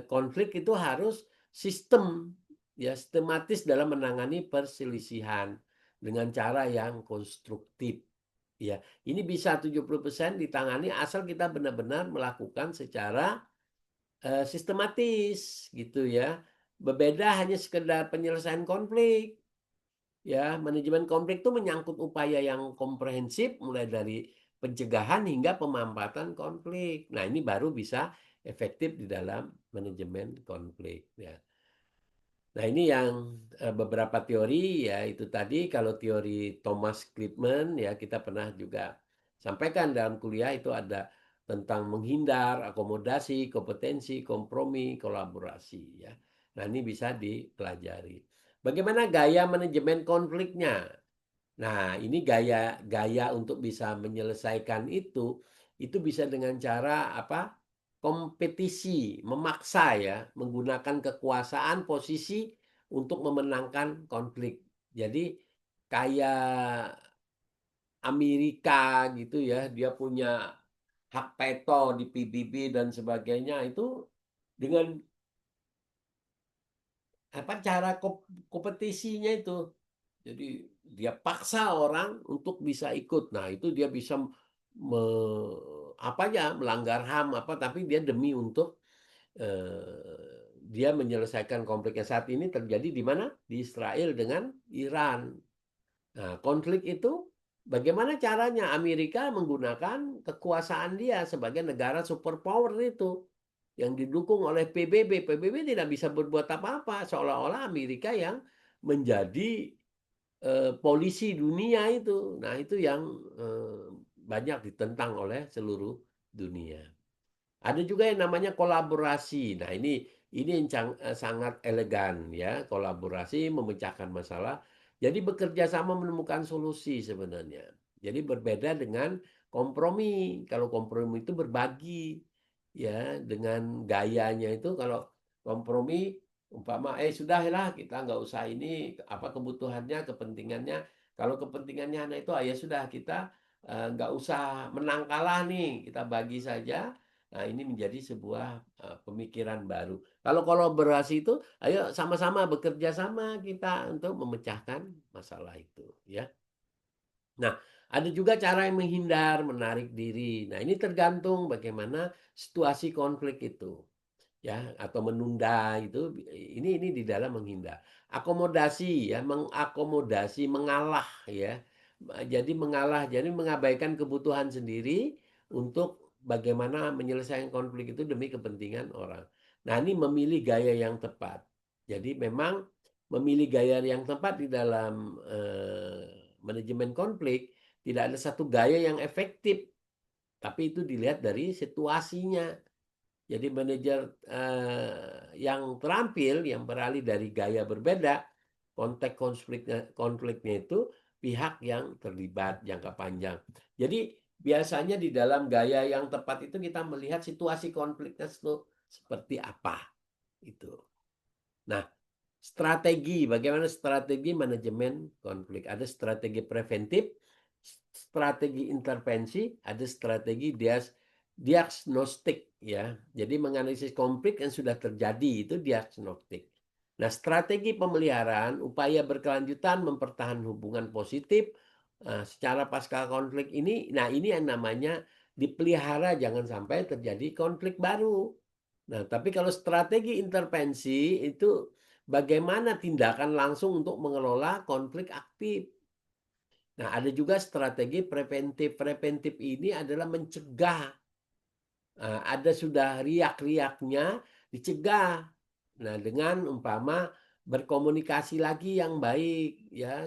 konflik itu harus sistematis dalam menangani perselisihan dengan cara yang konstruktif. Ya, ini bisa 70% ditangani asal kita benar-benar melakukan secara sistematis gitu ya. Berbeda hanya sekedar penyelesaian konflik. Ya, manajemen konflik itu menyangkut upaya yang komprehensif mulai dari pencegahan hingga pemampatan konflik. Nah, ini baru bisa efektif di dalam manajemen konflik ya. Nah, ini yang beberapa teori ya itu tadi kalau teori Thomas Friedman ya kita pernah juga sampaikan dalam kuliah itu ada tentang menghindar, akomodasi, kompetensi, kompromi, kolaborasi ya. Nah, ini bisa dipelajari. Bagaimana gaya manajemen konfliknya? Nah, ini gaya untuk bisa menyelesaikan itu bisa dengan cara apa? Kompetisi, memaksa ya, menggunakan kekuasaan posisi untuk memenangkan konflik. Jadi kayak Amerika gitu ya, dia punya hak veto di PBB dan sebagainya itu dengan apa cara kompetisinya itu. Jadi dia paksa orang untuk bisa ikut. Nah, itu dia bisa me, apa ya melanggar HAM apa tapi dia demi untuk dia menyelesaikan konfliknya saat ini terjadi di mana? Di Israel dengan Iran. Nah, konflik itu bagaimana caranya Amerika menggunakan kekuasaan dia sebagai negara superpower itu yang didukung oleh PBB. PBB tidak bisa berbuat apa-apa seolah-olah Amerika yang menjadi polisi dunia itu. Nah, itu yang banyak ditentang oleh seluruh dunia. Ada juga yang namanya kolaborasi. Nah, ini yang sangat elegan ya, kolaborasi memecahkan masalah. Jadi bekerja sama menemukan solusi sebenarnya. Jadi berbeda dengan kompromi. Kalau kompromi itu berbagi ya dengan gayanya itu kalau kompromi umpama sudahlah kita nggak usah ini apa kebutuhannya kepentingannya kalau kepentingannya hanya itu ya sudah kita nggak usah menang kalah nih kita bagi saja. Nah, ini menjadi sebuah pemikiran baru. Kalau kolaborasi itu, ayo sama-sama bekerja sama kita untuk memecahkan masalah itu, ya. Nah, ada juga cara yang menghindar, menarik diri. Nah, ini tergantung bagaimana situasi konflik itu ya atau menunda itu ini di dalam menghindar akomodasi ya mengakomodasi mengalah ya jadi mengalah jadi mengabaikan kebutuhan sendiri untuk bagaimana menyelesaikan konflik itu demi kepentingan orang. Nah, ini memilih gaya yang tepat. Jadi memang memilih gaya yang tepat di dalam manajemen konflik tidak ada satu gaya yang efektif tapi itu dilihat dari situasinya. Jadi manajer yang terampil, yang beralih dari gaya berbeda, konteks konfliknya itu pihak yang terlibat jangka panjang. Jadi biasanya di dalam gaya yang tepat itu kita melihat situasi konfliknya itu seperti apa itu. Nah, strategi, bagaimana strategi manajemen konflik? Ada strategi preventif, strategi intervensi, ada strategi diagnostik ya. Jadi menganalisis konflik yang sudah terjadi itu diagnostik. Nah, strategi pemeliharaan, upaya berkelanjutan mempertahankan hubungan positif secara pasca konflik ini, nah ini yang namanya dipelihara jangan sampai terjadi konflik baru. Nah, tapi kalau strategi intervensi itu bagaimana tindakan langsung untuk mengelola konflik aktif. Nah, ada juga strategi preventif. Preventif ini adalah mencegah. Nah, ada sudah riak-riaknya, dicegah. Nah, dengan umpama berkomunikasi lagi yang baik, ya,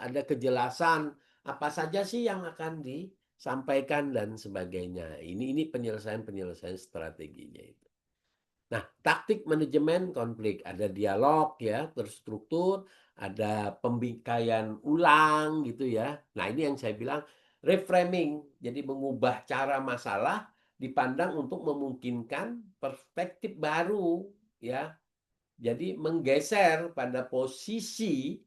ada kejelasan apa saja sih yang akan disampaikan dan sebagainya. Ini penyelesaian strateginya itu. Nah, taktik manajemen konflik ada dialog ya, terstruktur, ada pembingkaian ulang gitu ya. Nah, ini yang saya bilang reframing. Jadi mengubah cara masalah dipandang untuk memungkinkan perspektif baru ya. Jadi menggeser pada posisi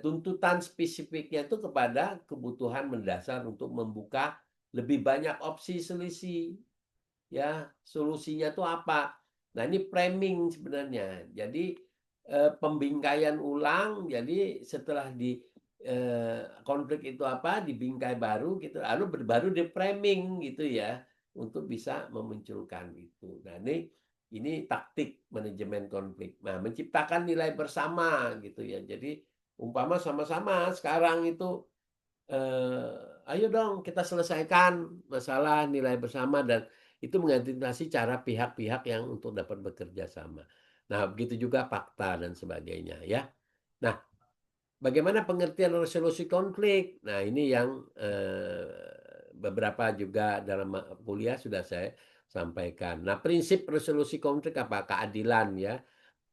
tuntutan spesifiknya itu kepada kebutuhan mendasar untuk membuka lebih banyak opsi selisih. Ya, solusinya tuh apa? Nah, ini framing sebenarnya. Jadi pembingkaian ulang. Jadi setelah di konflik itu apa, dibingkai baru gitu, lalu baru di framing gitu ya untuk bisa memunculkan itu. Nah, ini taktik manajemen konflik. Nah, menciptakan nilai bersama gitu ya. Jadi umpama sama-sama sekarang itu ayo dong kita selesaikan masalah nilai bersama dan itu mengantisipasi cara pihak-pihak yang untuk dapat bekerja sama. Nah, begitu juga fakta dan sebagainya ya. Nah, bagaimana pengertian resolusi konflik? Nah, ini yang beberapa juga dalam kuliah sudah saya sampaikan. Nah, prinsip resolusi konflik apa? Keadilan ya.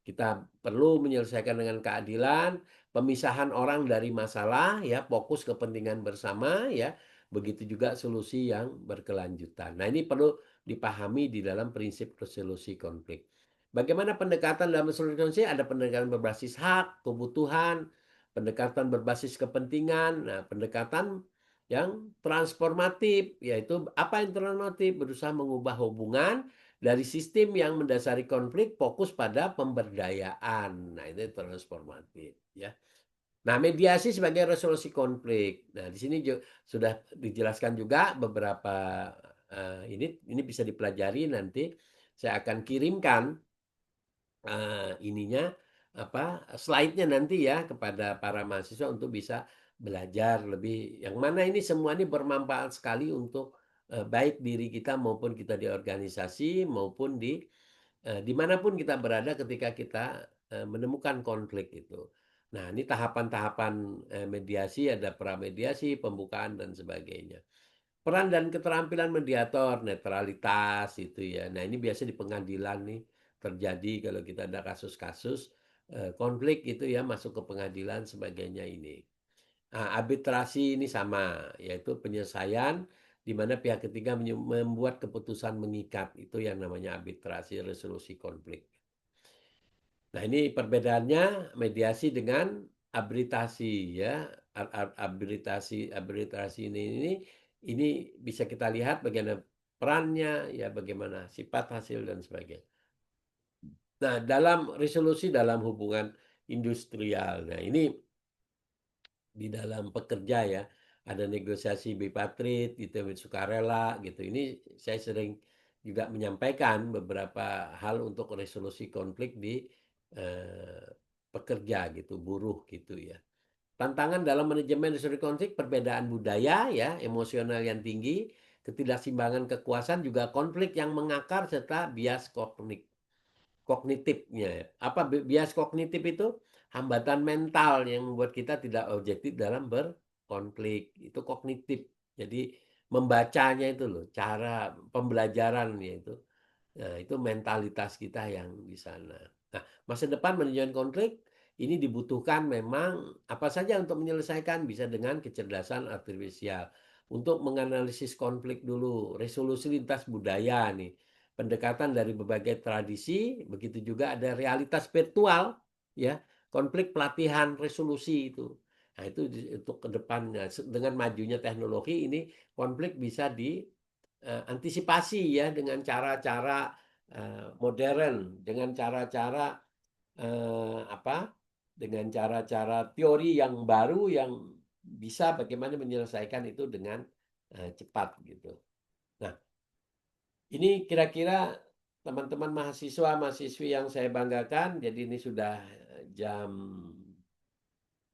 Kita perlu menyelesaikan dengan keadilan, pemisahan orang dari masalah, ya, fokus kepentingan bersama, ya. Begitu juga solusi yang berkelanjutan. Nah, ini perlu dipahami di dalam prinsip resolusi konflik. Bagaimana pendekatan dalam resolusi konflik? Ada pendekatan berbasis hak, kebutuhan, pendekatan berbasis kepentingan, nah, pendekatan yang transformatif, yaitu apa yang transformatif? Berusaha mengubah hubungan dari sistem yang mendasari konflik fokus pada pemberdayaan. Nah, itu transformatif ya. Nah, mediasi sebagai resolusi konflik. Nah, di sini sudah dijelaskan juga beberapa ini bisa dipelajari nanti. Saya akan kirimkan ininya apa slide-nya nanti ya kepada para mahasiswa untuk bisa belajar lebih yang mana ini semua ini bermanfaat sekali untuk baik diri kita maupun kita di organisasi maupun di dimanapun kita berada ketika kita menemukan konflik itu. Nah, ini tahapan-tahapan mediasi, ada pramediasi, pembukaan, dan sebagainya. Peran dan keterampilan mediator, netralitas itu ya. Nah, ini biasa di pengadilan nih terjadi kalau kita ada kasus-kasus konflik itu ya masuk ke pengadilan sebagainya ini. Nah, arbitrasi ini sama, yaitu penyelesaian di mana pihak ketiga membuat keputusan mengikat. Itu yang namanya arbitrasi resolusi konflik. Nah, ini perbedaannya mediasi dengan arbitrasi ya. Arbitrasi ini bisa kita lihat bagaimana perannya ya, bagaimana sifat hasil dan sebagainya. Nah, dalam resolusi dalam hubungan industrial. Nah, ini di dalam pekerja ya, ada negosiasi bipartit gitu, sukarela gitu. Ini saya sering juga menyampaikan beberapa hal untuk resolusi konflik di eh, pekerja gitu, buruh gitu ya. Tantangan dalam manajemen resolusi konflik, perbedaan budaya ya, emosional yang tinggi, ketidakseimbangan kekuasaan, juga konflik yang mengakar serta bias kognitifnya. Apa bias kognitif itu? Hambatan mental yang membuat kita tidak objektif dalam berkonflik. Itu kognitif. Jadi membacanya itu loh, cara pembelajaran itu. Nah, itu mentalitas kita yang di sana. Nah, masa depan manajemen konflik ini dibutuhkan memang apa saja untuk menyelesaikan bisa dengan kecerdasan artifisial. Untuk menganalisis konflik dulu, resolusi lintas budaya nih, pendekatan dari berbagai tradisi, begitu juga ada realitas virtual, ya, konflik pelatihan resolusi itu. Nah, itu untuk ke depannya dengan majunya teknologi ini konflik bisa diantisipasi ya dengan cara-cara modern, dengan cara-cara apa? Dengan cara-cara teori yang baru yang bisa bagaimana menyelesaikan itu dengan cepat gitu. Nah, ini kira-kira teman-teman mahasiswa, mahasiswi yang saya banggakan, jadi ini sudah jam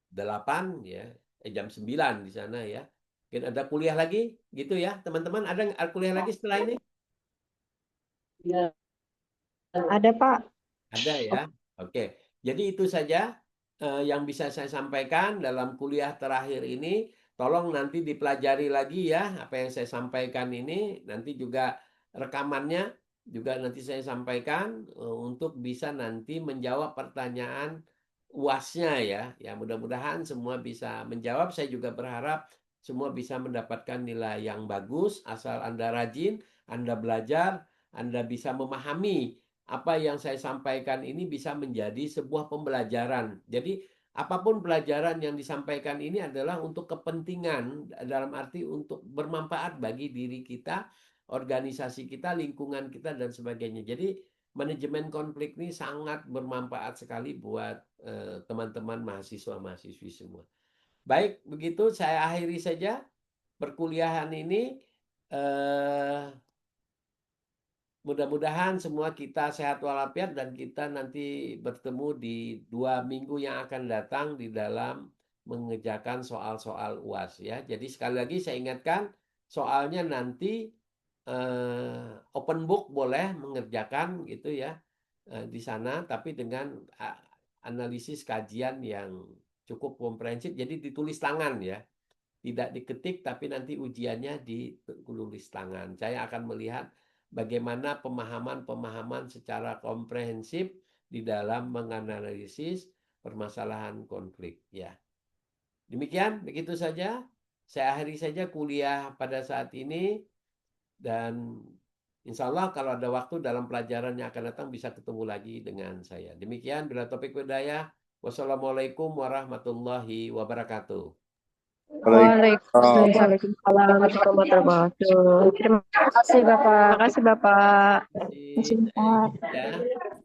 8 ya, jam 9 di sana ya. Mungkin ada kuliah lagi gitu ya, teman-teman. Ada kuliah lagi setelah ini? Ya, ada Pak. Ada ya. Oke. Jadi itu saja yang bisa saya sampaikan dalam kuliah terakhir ini. Tolong nanti dipelajari lagi ya apa yang saya sampaikan ini. Nanti juga rekamannya juga nanti saya sampaikan untuk bisa nanti menjawab pertanyaan UASnya ya. Ya mudah-mudahan semua bisa menjawab. Saya juga berharap semua bisa mendapatkan nilai yang bagus asal Anda rajin, Anda belajar, Anda bisa memahami apa yang saya sampaikan ini bisa menjadi sebuah pembelajaran. Jadi apapun pelajaran yang disampaikan ini adalah untuk kepentingan, dalam arti untuk bermanfaat bagi diri kita, organisasi kita, lingkungan kita, dan sebagainya. Jadi manajemen konflik ini sangat bermanfaat sekali buat teman-teman mahasiswa-mahasiswi semua. Baik, begitu saya akhiri saja perkuliahan ini. Eh, Mudah-mudahan semua kita sehat walafiat dan kita nanti bertemu di 2 minggu yang akan datang di dalam mengerjakan soal-soal UAS ya. Jadi sekali lagi saya ingatkan soalnya nanti open book boleh mengerjakan gitu ya di sana, tapi dengan analisis kajian yang cukup komprehensif. Jadi ditulis tangan ya, tidak diketik, tapi nanti ujiannya ditulis tangan. Saya akan melihat bagaimana pemahaman-pemahaman secara komprehensif di dalam menganalisis permasalahan konflik. Ya, demikian, begitu saja. Saya akhiri saja kuliah pada saat ini dan insya Allah kalau ada waktu dalam pelajaran yang akan datang bisa ketemu lagi dengan saya. Demikian, bila topik berdaya. Wassalamualaikum warahmatullahi wabarakatuh. Waalaikumsalam Waalaikumsalam warahmatullahi wabarakatuh. Terima kasih Bapak. Terima kasih Bapak. Terima kasih. Baik, ya.